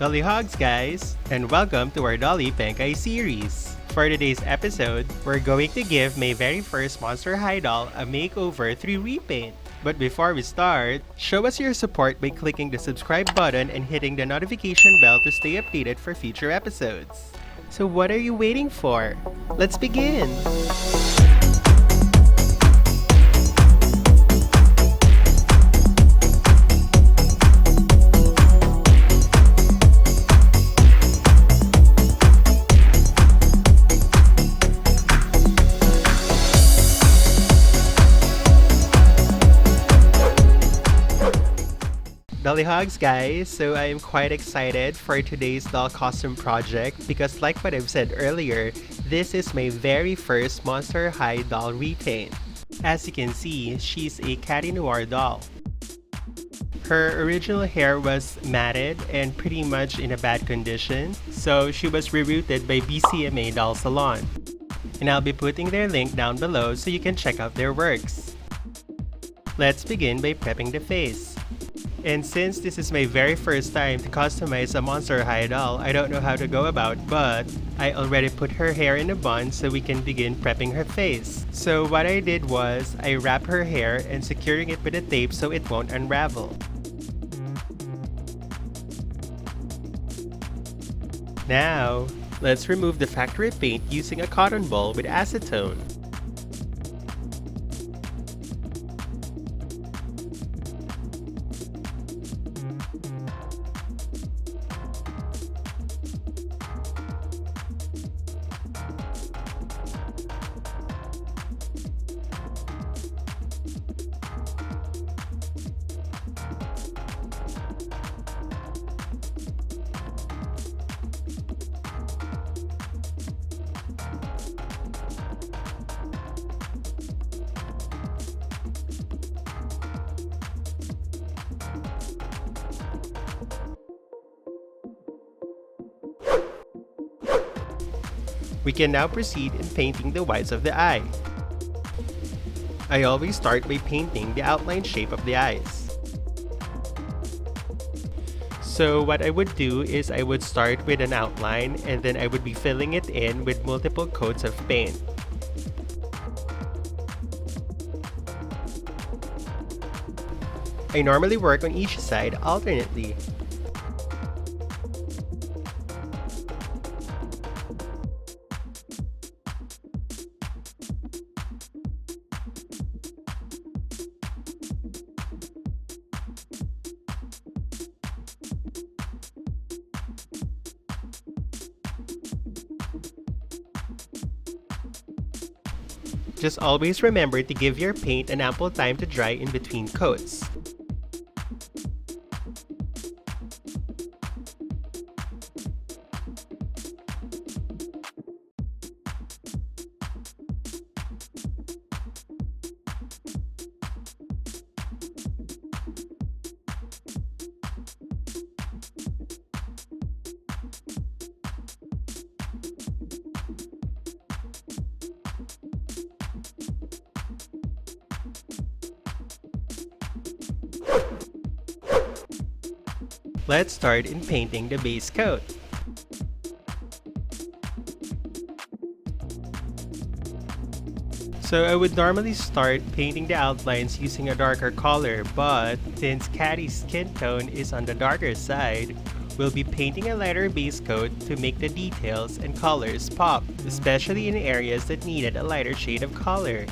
Dollie Hugs Guys, and welcome to our Dollie Penkay series. For today's episode, we're going to give my very first Monster High doll a makeover through Repaint. But before we start, show us your support by clicking the subscribe button and hitting the notification bell to stay updated for future episodes. So what are you waiting for? Let's begin! Dollie Hugs guys, so I am quite excited for today's doll costume project because like what I've said earlier, this is my very first Monster High doll repaint. As you can see, she's a Catty Noir doll. Her original hair was matted and pretty much in a bad condition, so she was rerouted by BCMA Doll Salon. And I'll be putting their link down below so you can check out their works. Let's begin by prepping the face. And since this is my very first time to customize a Monster High doll, I don't know how to go about, but I already put her hair in a bun so we can begin prepping her face. So what I did was, I wrap her hair and securing it with a tape so it won't unravel. Now, let's remove the factory paint using a cotton ball with acetone. We can now proceed in painting the whites of the eye. I always start by painting the outline shape of the eyes. So what I would do is I would start with an outline and then I would be filling it in with multiple coats of paint. I normally work on each side alternately. Just always remember to give your paint an ample time to dry in between coats. Let's start in painting the base coat. So I would normally start painting the outlines using a darker color, but since Catty's skin tone is on the darker side, we'll be painting a lighter base coat to make the details and colors pop, especially in areas that needed a lighter shade of color.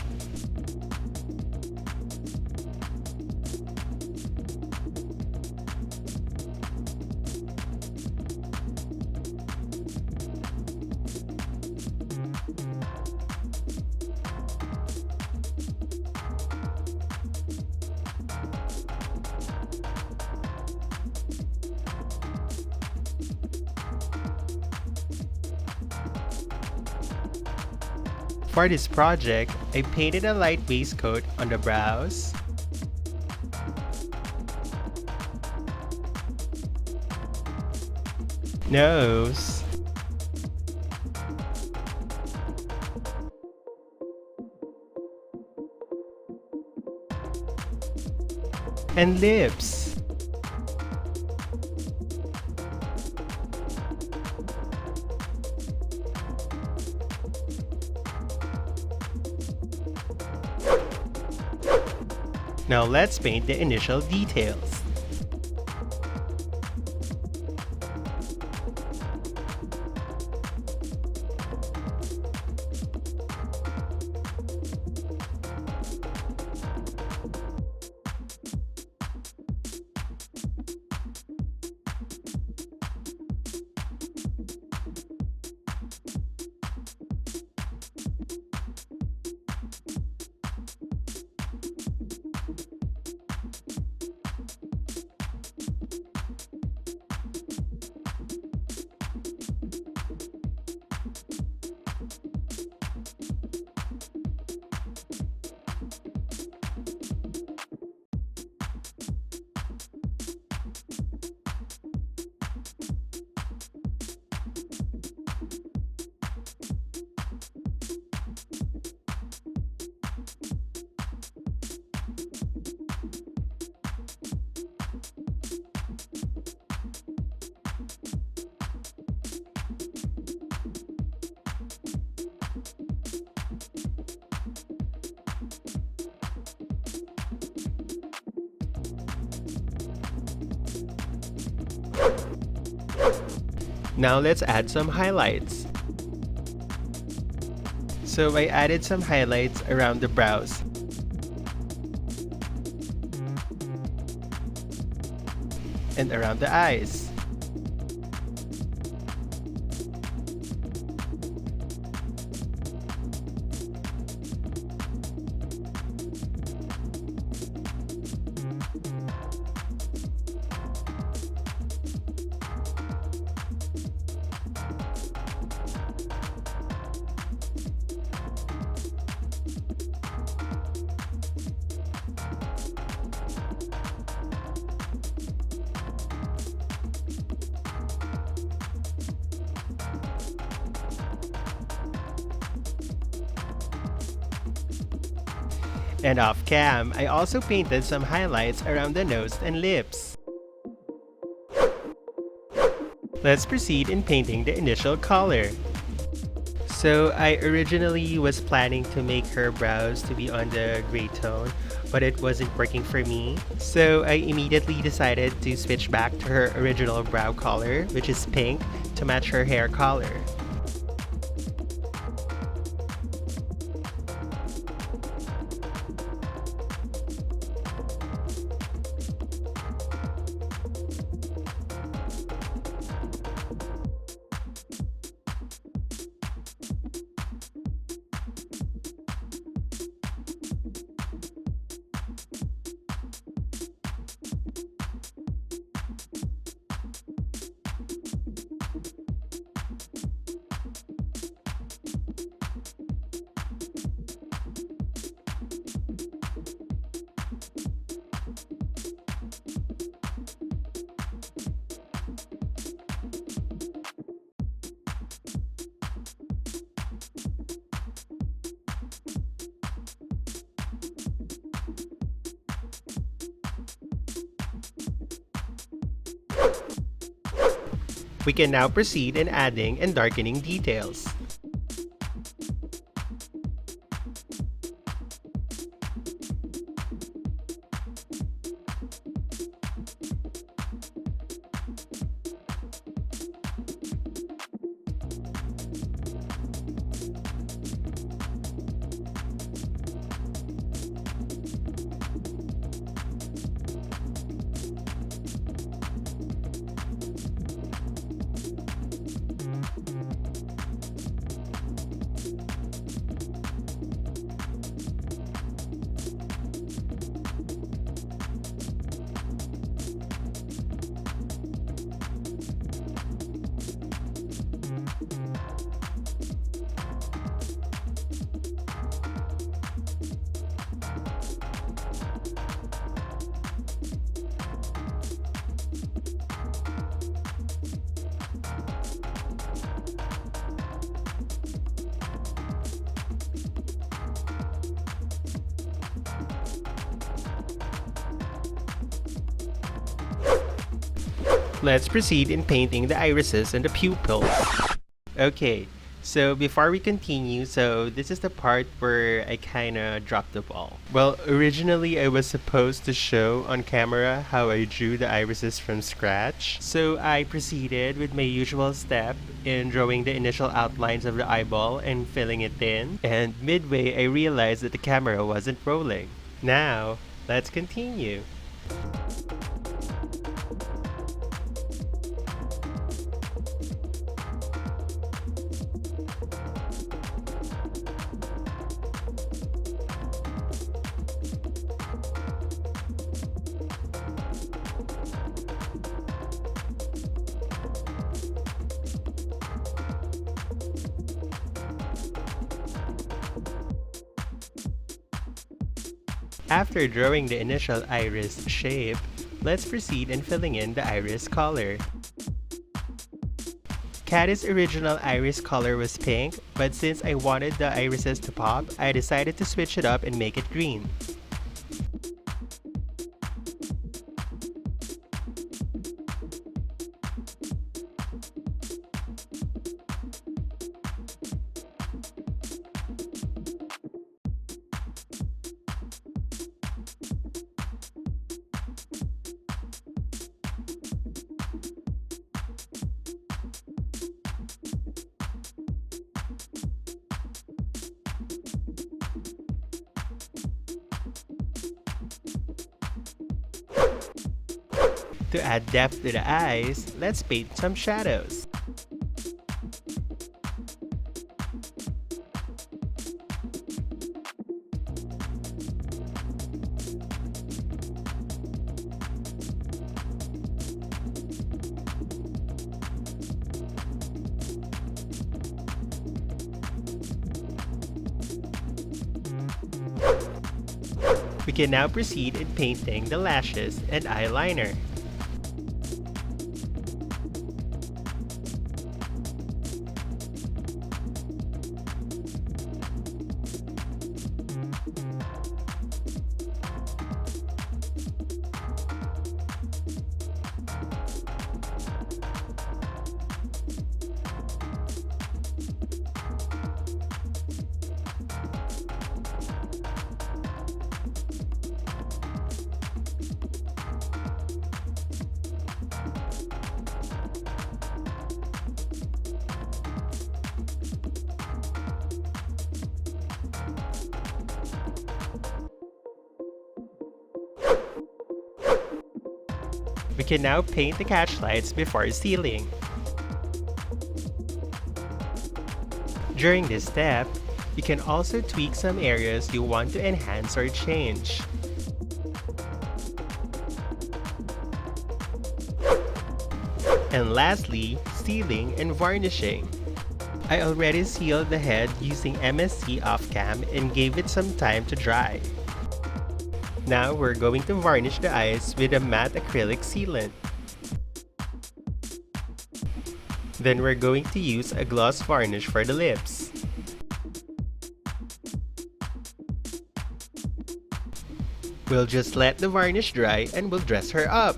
For this project, I painted a light base coat on the brows, nose, and lips. Now let's paint the initial details. Now let's add some highlights. So I added some highlights around the brows. And around the eyes. And off cam, I also painted some highlights around the nose and lips. Let's proceed in painting the initial color. So I originally was planning to make her brows to be on the gray tone, but it wasn't working for me. So I immediately decided to switch back to her original brow color, which is pink, to match her hair color. We can now proceed in adding and darkening details. Let's proceed in painting the irises and the pupils. Okay, So before we continue, this is the part where I kinda dropped the ball. Well, originally I was supposed to show on camera how I drew the irises from scratch. So I proceeded with my usual step in drawing the initial outlines of the eyeball and filling it in. And midway I realized that the camera wasn't rolling. Now, let's continue. After drawing the initial iris shape, let's proceed in filling in the iris color. Caddy's original iris color was pink, but since I wanted the irises to pop, I decided to switch it up and make it green. To add depth to the eyes, let's paint some shadows. We can now proceed in painting the lashes and eyeliner. We can now paint the catch lights before sealing. During this step, you can also tweak some areas you want to enhance or change. And lastly, sealing and varnishing. I already sealed the head using MSC off-cam and gave it some time to dry. Now we're going to varnish the eyes with a matte acrylic sealant. Then we're going to use a gloss varnish for the lips. We'll just let the varnish dry and we'll dress her up.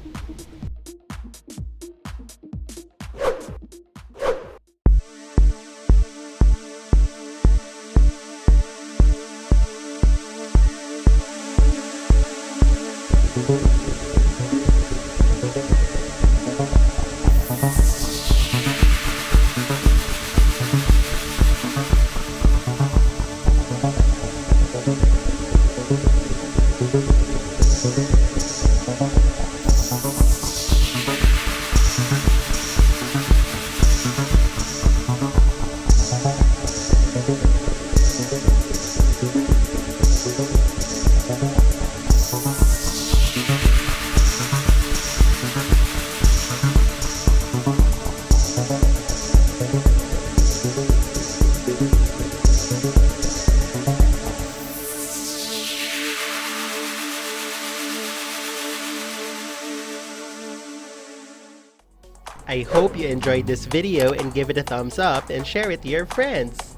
I hope you enjoyed this video and give it a thumbs up and share it to your friends.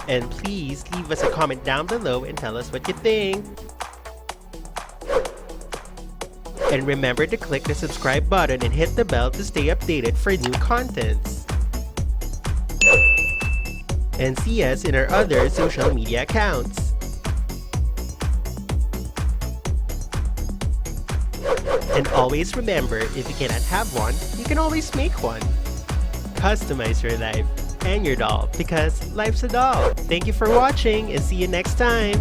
And please leave us a comment down below and tell us what you think. And remember to click the subscribe button and hit the bell to stay updated for new contents. And see us in our other social media accounts. And always remember, if you cannot have one, you can always make one. Customize your life and your doll, because life's a doll. Thank you for watching and see you next time!